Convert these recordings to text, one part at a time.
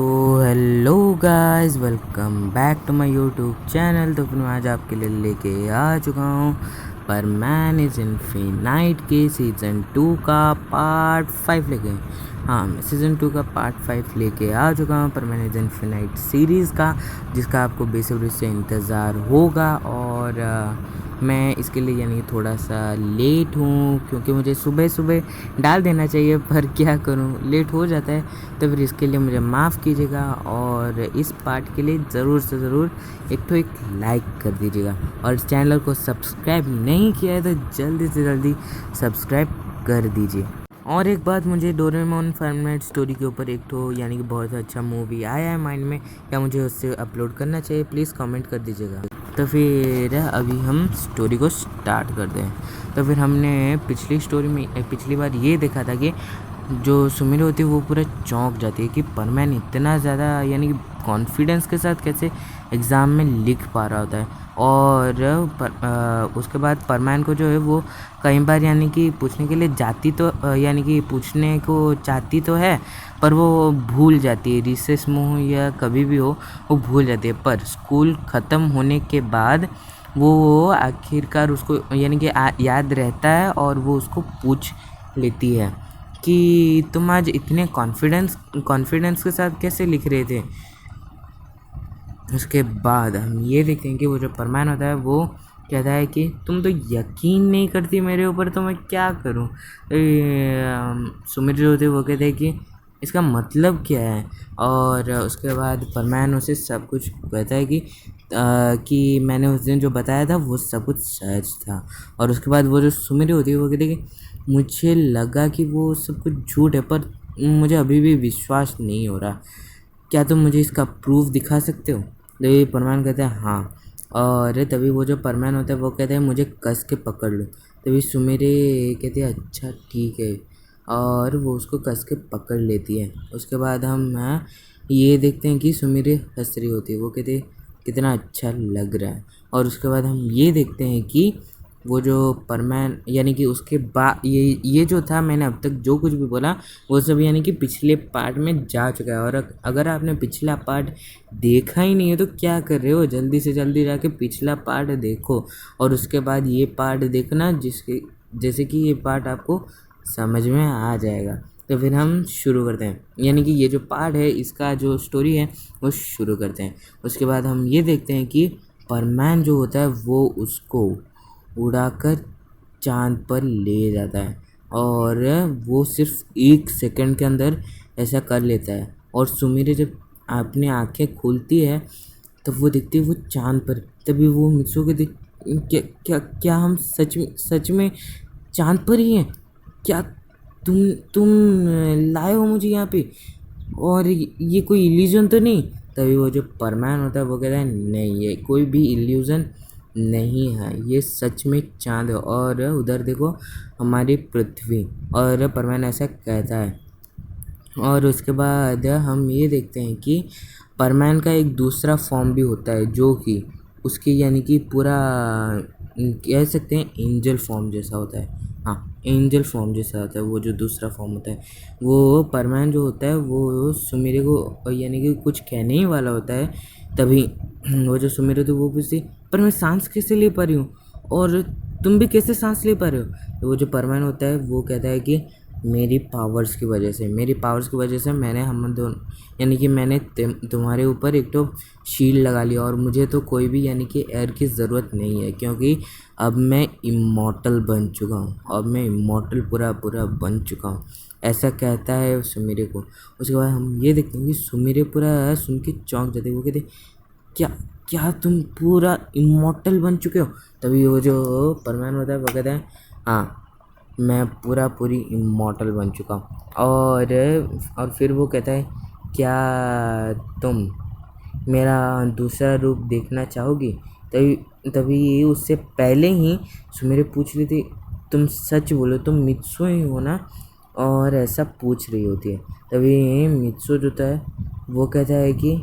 तो hello guys, welcome back to my YouTube channel. तो फिर मैं आज आपके लिए लेके आ चुका हूँ पर मैन इज़ इनफिनाइट के सीज़न 2 का पार्ट 5 लेके। हाँ, मैं सीज़न 2 का पार्ट 5 लेके आ चुका हूँ पर मैन इज़ इनफिनाइट सीरीज़ का, जिसका आपको बेसब्री से इंतज़ार होगा। और मैं इसके लिए यानी थोड़ा सा लेट हूँ, क्योंकि मुझे सुबह सुबह डाल देना चाहिए पर क्या करूँ, लेट हो जाता है। तो फिर इसके लिए मुझे माफ़ कीजिएगा और इस पार्ट के लिए ज़रूर से ज़रूर एक लाइक कर दीजिएगा। और चैनल को सब्सक्राइब नहीं किया है तो जल्दी से जल्दी सब्सक्राइब कर दीजिए। और एक बात, मुझे डोरेमोन फॉर्मेट स्टोरी के ऊपर यानी कि बहुत अच्छा मूवी आया है माइंड में, क्या मुझे उससे अपलोड करना चाहिए, प्लीज़ कमेंट कर दीजिएगा। तो फिर अभी हम स्टोरी को स्टार्ट करते हैं। तो फिर हमने पिछली बार ये देखा था कि जो सुमिर होती है वो पूरा चौंक जाती है कि परमैन इतना ज़्यादा यानी कि कॉन्फिडेंस के साथ कैसे एग्ज़ाम में लिख पा रहा होता है। और उसके बाद परमैन को जो है वो कई बार यानी कि पूछने के लिए जाती तो यानी कि पूछने को चाहती तो है, पर वो भूल जाती है। रिसेस में हो या कभी भी हो, वो भूल जाती है। पर स्कूल ख़त्म होने के बाद वो आखिरकार उसको यानी कि याद रहता है और वो उसको पूछ लेती है कि तुम आज इतने कॉन्फिडेंस के साथ कैसे लिख रहे थे। उसके बाद हम ये देखते हैं कि वो जो परमान होता है वो कहता है कि तुम तो यकीन नहीं करती मेरे ऊपर, तो मैं क्या करूं। सुमित जो होते वो कहते हैं कि इसका मतलब क्या है। और उसके बाद परमान उसे सब कुछ कहता है कि मैंने उस दिन जो बताया था वो सब कुछ सच था। और उसके बाद वो जो सुमित होती है वो कहती है कि मुझे लगा कि वो सब कुछ झूठ है, पर मुझे अभी भी विश्वास नहीं हो रहा। क्या तुम मुझे इसका प्रूफ दिखा सकते हो। तो ये परमान कहते हैं हाँ। और तभी वो जो परमान होता है वो कहते हैं मुझे कस के पकड़ लो। तभी सुमेरे कहते हैं अच्छा ठीक है, और वो उसको कस के पकड़ लेती है। उसके बाद हम ये देखते हैं कि सुमेरे हंस रही होती है, वो कहते हैं कितना अच्छा लग रहा है। और उसके बाद हम ये देखते हैं कि वो जो परमैन यानी कि उसके बाद ये जो था, मैंने अब तक जो कुछ भी बोला वो सब यानी कि पिछले पार्ट में जा चुका है। और अगर आपने पिछला पार्ट देखा ही नहीं है तो क्या कर रहे हो, जल्दी से जल्दी जाके पिछला पार्ट देखो और उसके बाद ये पार्ट देखना, जैसे कि ये पार्ट आपको समझ में आ जाएगा। तो फिर हम शुरू करते हैं, यानी कि ये जो पार्ट है इसका जो स्टोरी है वो शुरू करते हैं। उसके बाद हम ये देखते हैं कि परमैन जो होता है वो उसको उड़ाकर चाँद पर ले जाता है। और वो सिर्फ 1 सेकंड के अंदर ऐसा कर लेता है। और सुमिरे जब अपनी आँखें खोलती है तब वो दिखती है वो चाँद पर। तभी वो मित्सु को देख, क्या क्या क्या हम सच में चाँद पर ही हैं क्या। तुम लाए हो मुझे यहाँ पे, और ये कोई इल्यूजन तो नहीं। तभी वो जो परमैन होता है वो कहता है नहीं, ये कोई भी इल्यूजन नहीं है, ये सच में चाँद है। और उधर देखो हमारी पृथ्वी। और परमैन ऐसा कहता है। और उसके बाद हम ये देखते हैं कि परमैन का एक दूसरा फॉर्म भी होता है जो कि उसके यानी कि पूरा कह सकते हैं एंजल फॉर्म जैसा होता है। हाँ, एंजल फॉर्म जैसा होता है वो जो दूसरा फॉर्म होता है। वो परमैन जो होता है वो सुमिरे को यानी कि कुछ कहने ही वाला होता है। तभी वो जो सुमिरे तो वो पूछती पर मैं सांस कैसे ले पा रही हूँ, और तुम भी कैसे सांस ले पा रहे हो। तो वो जो परमैन होता है वो कहता है कि मेरी पावर्स की वजह से मैंने हम दोनों यानी कि मैंने तुम्हारे ऊपर एक तो शील्ड लगा लिया, और मुझे तो कोई भी यानी कि एयर की ज़रूरत नहीं है, क्योंकि अब मैं इमॉर्टल बन चुका हूँ। अब मैं इमॉर्टल पूरा बन चुका हूँ, ऐसा कहता है सुमिरे को। उसके बाद हम ये देखते हैं कि सुमिरे पूरा सुन के चौंक जाते हैं। वो कहते क्या क्या तुम पूरा इमॉर्टल बन चुके हो। तभी वो जो परमान होता है वो कहता है हाँ, मैं पूरी इमॉर्टल बन चुका हूँ। और फिर वो कहता है क्या तुम मेरा दूसरा रूप देखना चाहोगी। तभी तभी उससे पहले ही सुमेरे पूछ रही थी तुम सच बोलो, तुम मित्सु ही हो ना, और ऐसा पूछ रही होती है। तभी मित्सु जो होता है वो कहता है कि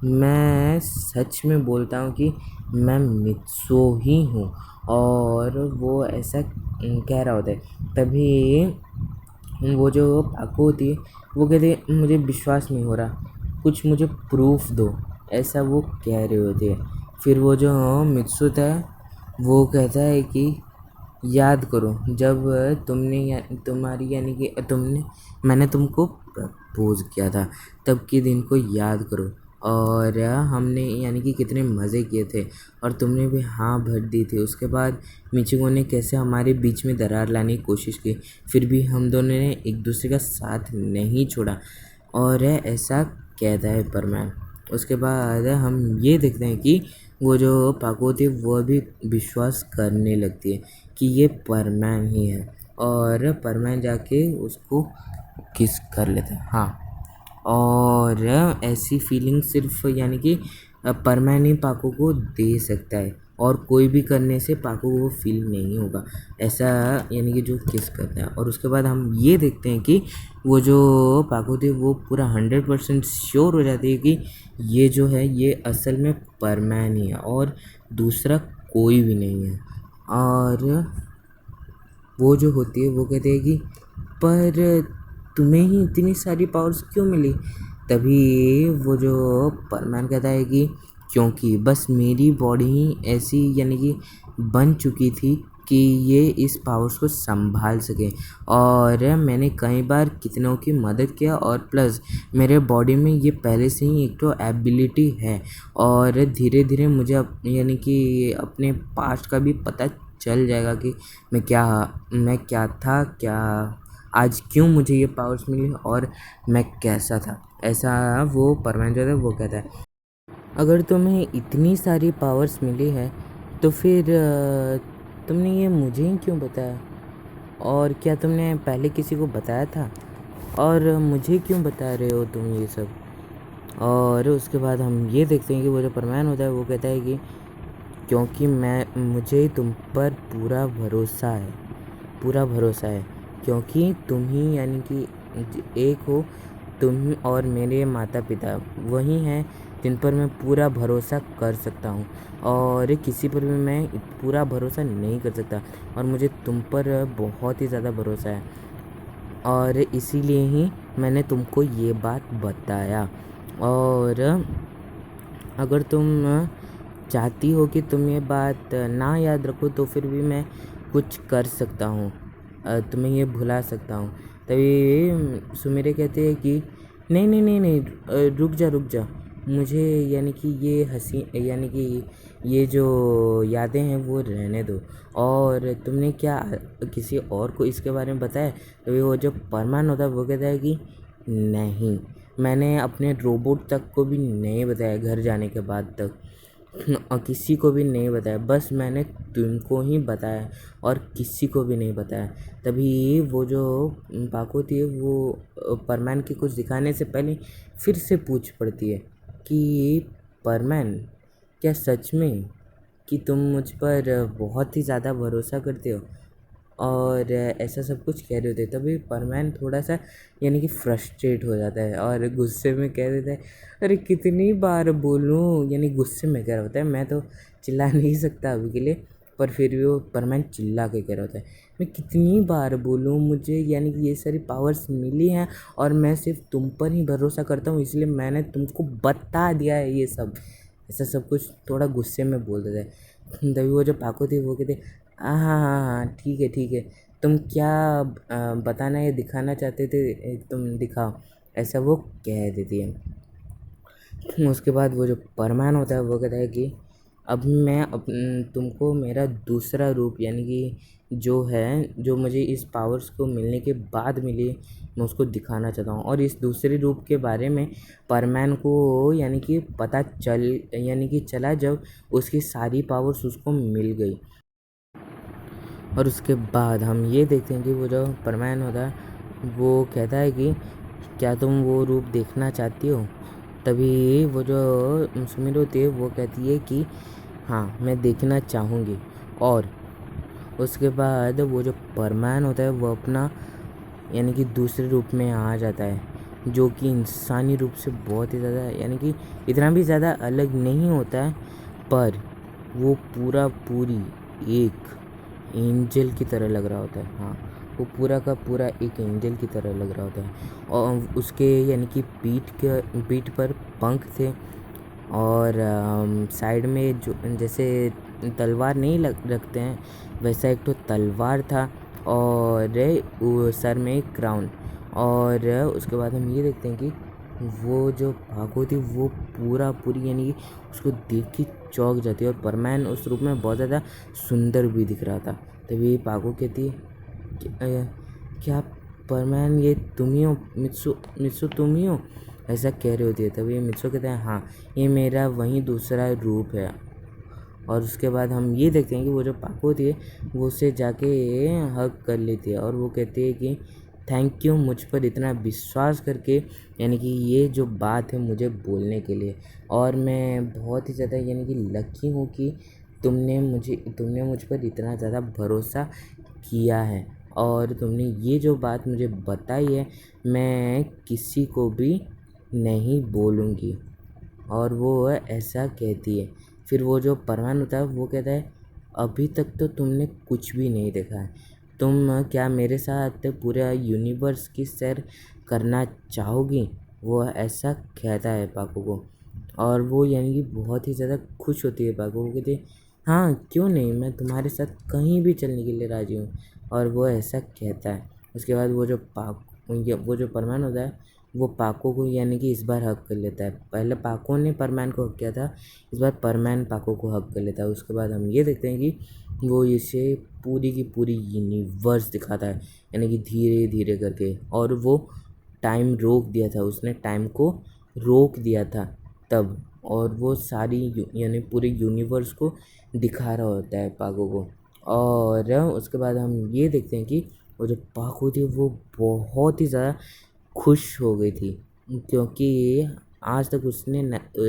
मैं सच में बोलता हूँ कि मैं मित्सु ही हूँ, और वो ऐसा कह रहा होता है। तभी वो जो पाको होती है वो कहती है मुझे विश्वास नहीं हो रहा, कुछ मुझे प्रूफ दो, ऐसा वो कह रहे होते हैं। फिर वो जो मित्सुत है वो कहता है कि याद करो जब तुम्हारी यानी कि मैंने तुमको प्रपोज किया था, तब के दिन को याद करो, और हमने यानी कि कितने मज़े किए थे और तुमने भी हाँ भर दी थी। उसके बाद मिचिको ने कैसे हमारे बीच में दरार लाने की कोशिश की, फिर भी हम दोनों ने एक दूसरे का साथ नहीं छोड़ा, और ऐसा कहता है परमैन। उसके बाद हम ये देखते हैं कि वो जो पाको होती है वो भी विश्वास करने लगती है कि ये परमैन ही है, और परमैन जाके उसको किस कर लेता है। हाँ, और ऐसी फीलिंग सिर्फ यानी कि परमैन ही पाको को दे सकता है, और कोई भी करने से पाको को वो फील नहीं होगा, ऐसा यानी कि जो किस करता है। और उसके बाद हम ये देखते हैं कि वो जो पाको थी वो पूरा 100% श्योर हो जाती है कि ये जो है ये असल में परमैन ही है और दूसरा कोई भी नहीं है। और वो जो होती है वो कहती है कि पर तुम्हें ही इतनी सारी पावर्स क्यों मिली? तभी वो जो परमैन कहता है कि क्योंकि बस मेरी बॉडी ही ऐसी यानी कि बन चुकी थी कि ये इस पावर्स को संभाल सके, और मैंने कई बार कितनों की मदद किया, और प्लस मेरे बॉडी में ये पहले से ही एक तो एबिलिटी है, और धीरे धीरे मुझे यानी कि अपने पास्ट का भी पता चल जाएगा कि मैं क्या था, क्या आज क्यों मुझे ये पावर्स मिली और मैं कैसा था। ऐसा वो परमैन जो है वो कहता है। अगर तुम्हें इतनी सारी पावर्स मिली है तो फिर तुमने ये मुझे ही क्यों बताया, और क्या तुमने पहले किसी को बताया था, और मुझे क्यों बता रहे हो तुम ये सब? और उसके बाद हम ये देखते हैं कि वो जो परमैन होता है वो कहता है कि क्योंकि मुझे तुम पर पूरा भरोसा है, क्योंकि तुम ही यानी कि एक हो, तुम और मेरे माता पिता वही हैं जिन पर मैं पूरा भरोसा कर सकता हूँ, और किसी पर भी मैं पूरा भरोसा नहीं कर सकता, और मुझे तुम पर बहुत ही ज़्यादा भरोसा है, और इसीलिए ही मैंने तुमको ये बात बताया। और अगर तुम चाहती हो कि तुम ये बात ना याद रखो तो फिर भी मैं कुछ कर सकता हूँ, तुम्हें ये भुला सकता हूँ। तभी सुमिरे कहते हैं कि नहीं नहीं नहीं नहीं, रुक जा, मुझे यानी कि ये हंसी यानी कि ये जो यादें हैं वो रहने दो, और तुमने क्या किसी और को इसके बारे में बताया? तभी वो जो परमान होता है वो कहता है कि नहीं, मैंने अपने रोबोट तक को भी नहीं बताया, घर जाने के बाद तक और किसी को भी नहीं बताया, बस मैंने तुमको ही बताया और किसी को भी नहीं बताया। तभी वो जो पाको थी वो परमैन के कुछ दिखाने से पहले फिर से पूछ पड़ती है कि परमैन, क्या सच में कि तुम मुझ पर बहुत ही ज़्यादा भरोसा करते हो, और ऐसा सब कुछ कह रहे होते। तभी परमैन थोड़ा सा यानी कि फ्रस्ट्रेट हो जाता है और गुस्से में कह देता है, अरे कितनी बार बोलूँ, यानी गुस्से में कह रहा होता है, मैं तो चिल्ला नहीं सकता अभी के लिए, पर फिर भी वो परमैन चिल्ला के कह रहा होता है, मैं कितनी बार बोलूँ, मुझे यानी कि ये सारी पावर्स मिली हैं और मैं सिर्फ तुम पर ही भरोसा करता हूँ, इसलिए मैंने तुमको बता दिया है ये सब। ऐसा सब कुछ थोड़ा गुस्से में बोल देता है। तभी वो जो पाको थी वो कहते, हाँ हाँ हाँ हाँ, ठीक है, तुम क्या बताना या दिखाना चाहते थे तुम दिखाओ, ऐसा वो कह देती है। उसके बाद वो जो परमान होता है वो कहता है कि अब मैं तुमको मेरा दूसरा रूप यानी कि जो मुझे इस पावर्स को मिलने के बाद मिली, मैं उसको दिखाना चाहता हूँ, और इस दूसरे रूप के बारे में परमैन को यानी कि पता चला जब उसकी सारी पावर्स उसको मिल गई। और उसके बाद हम ये देखते हैं कि वो जो परमैन होता है वो कहता है कि क्या तुम वो रूप देखना चाहती हो? तभी वो जो सुमिर होती है वो कहती है कि हाँ, मैं देखना चाहूँगी। और उसके बाद वो जो परमैन होता है वो अपना यानी कि दूसरे रूप में आ जाता है, जो कि इंसानी रूप से बहुत ही ज़्यादा यानी कि इतना भी ज़्यादा अलग नहीं होता है, पर वो पूरी एक एंजल की तरह लग रहा होता है। हाँ, वो पूरा का पूरा एक एंजल की तरह लग रहा होता है। और उसके यानी कि पीठ पर पंख थे, और साइड में जो जैसे तलवार नहीं रखते हैं वैसा एक तो तलवार था, और वो सर में एक क्राउन। और उसके बाद हम ये देखते हैं कि वो जो पाको थी वो पूरी यानी कि उसको देख के चौंक जाती है, और परमैन उस रूप में बहुत ज़्यादा सुंदर भी दिख रहा था। तभी पाको कहती है क्या परमैन ये तुम ही हो? मित्सु तुम ही हो? ऐसा कह रही होती है। तभी मित्सु कहते हैं हाँ, ये मेरा वही दूसरा रूप है। और उसके बाद हम ये देखते हैं कि वो जो पाको होती है वो उससे जाके हग कर लेती है, और वो कहती है कि थैंक यू मुझ पर इतना विश्वास करके, यानी कि ये जो बात है मुझे बोलने के लिए। और मैं बहुत ही ज़्यादा यानी कि लकी हूँ कि तुमने मुझ पर इतना ज़्यादा भरोसा किया है, और तुमने ये जो बात मुझे बताई है मैं किसी को भी नहीं बोलूँगी। और वो ऐसा कहती है। फिर वो जो परवान होता है वो कहता है अभी तक तो तुमने कुछ भी नहीं देखा है, तुम क्या मेरे साथ पूरा यूनिवर्स की सैर करना चाहोगी? वो ऐसा कहता है पाको को, और वो यानी कि बहुत ही ज़्यादा खुश होती है। पाको को कहती है हाँ क्यों नहीं, मैं तुम्हारे साथ कहीं भी चलने के लिए राज़ी हूँ। और वो ऐसा कहता है। उसके बाद वो जो परमान होता है वो पाको को यानी कि इस बार हक कर लेता है। पहले पाको ने परमैन को हक किया था, इस बार परमैन पाको को हक कर लेता है। उसके बाद हम ये देखते हैं कि वो इसे पूरी की पूरी यूनिवर्स दिखाता है, यानी कि धीरे धीरे करके। और वो टाइम रोक दिया था, उसने टाइम को रोक दिया था तब, और वो सारी यानी पूरे यूनिवर्स को दिखा रहा होता है पाको को। और उसके बाद हम ये देखते हैं कि वो जो पाको थी वो बहुत ही ज़्यादा खुश हो गई थी, क्योंकि आज तक उसने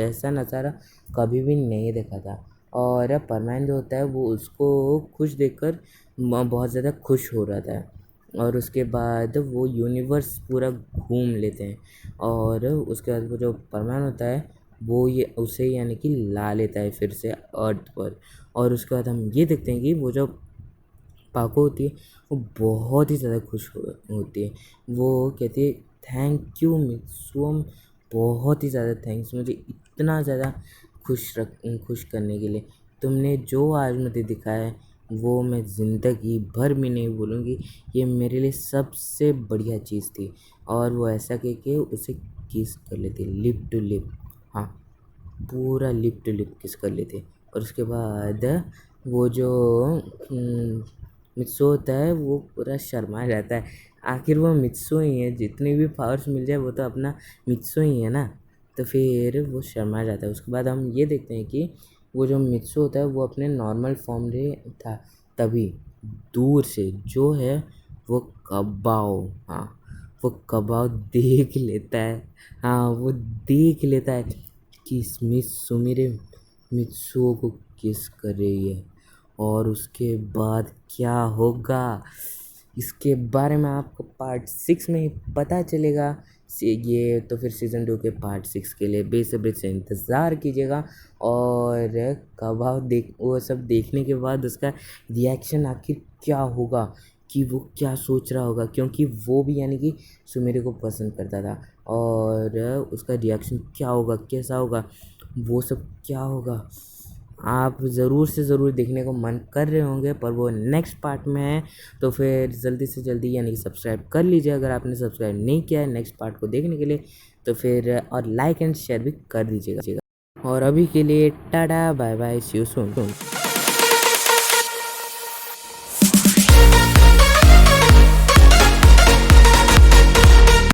ऐसा नज़ारा कभी भी नहीं देखा था। और परमैन जो होता है वो उसको खुश देखकर बहुत ज़्यादा खुश हो रहा था। और उसके बाद वो यूनिवर्स पूरा घूम लेते हैं, और उसके बाद वो जो परमैन होता है वो ये उसे यानी कि ला लेता है फिर से अर्थ पर। और उसके बाद हम ये देखते हैं कि वो जो पाको होती है वो बहुत ही ज़्यादा खुश होती है। वो कहती है थैंक यू मित्सुम, बहुत ही ज़्यादा थैंक्स मुझे इतना ज़्यादा खुश करने के लिए। तुमने जो आज मुझे दिखाया है वो मैं ज़िंदगी भर भी नहीं भूलूँगी, ये मेरे लिए सबसे बढ़िया चीज़ थी। और वो ऐसा कह के उसे किस कर लेती, लिप टू लिप। हाँ, पूरा लिप टू लिप किस कर लेते। और उसके बाद वो जो मित्सु होता है वो पूरा शर्मा जाता है। आखिर वो मित्सु ही है, जितनी भी पावर्स मिल जाए वो तो अपना मित्सु ही है ना। तो फिर वो शर्मा जाता है। उसके बाद हम ये देखते हैं कि वो जो मित्सु होता है वो अपने नॉर्मल फॉर्म में था, तभी दूर से जो है वो कबाओ, हाँ वो कबाओ देख लेता है। हाँ वो देख लेता है कि मित्सु मेरे मित्सुओ को किस कर रही है, और उसके बाद क्या होगा इसके बारे में आपको पार्ट 6 में ही पता चलेगा। ये तो फिर सीज़न 2 के पार्ट 6 के लिए बेसब्री से इंतज़ार कीजिएगा। और वो सब देखने के बाद उसका रिएक्शन आखिर क्या होगा, कि वो क्या सोच रहा होगा, क्योंकि वो भी यानी कि सुमेरे को पसंद करता था। और उसका रिएक्शन क्या होगा, कैसा होगा, वो सब क्या होगा, आप ज़रूर से ज़रूर देखने को मन कर रहे होंगे, पर वो नेक्स्ट पार्ट में है। तो फिर जल्दी से जल्दी यानी कि सब्सक्राइब कर लीजिए अगर आपने सब्सक्राइब नहीं किया है नेक्स्ट पार्ट को देखने के लिए। तो फिर और लाइक एंड शेयर भी कर दीजिएगा। और अभी के लिए tata bye bye, see you soon.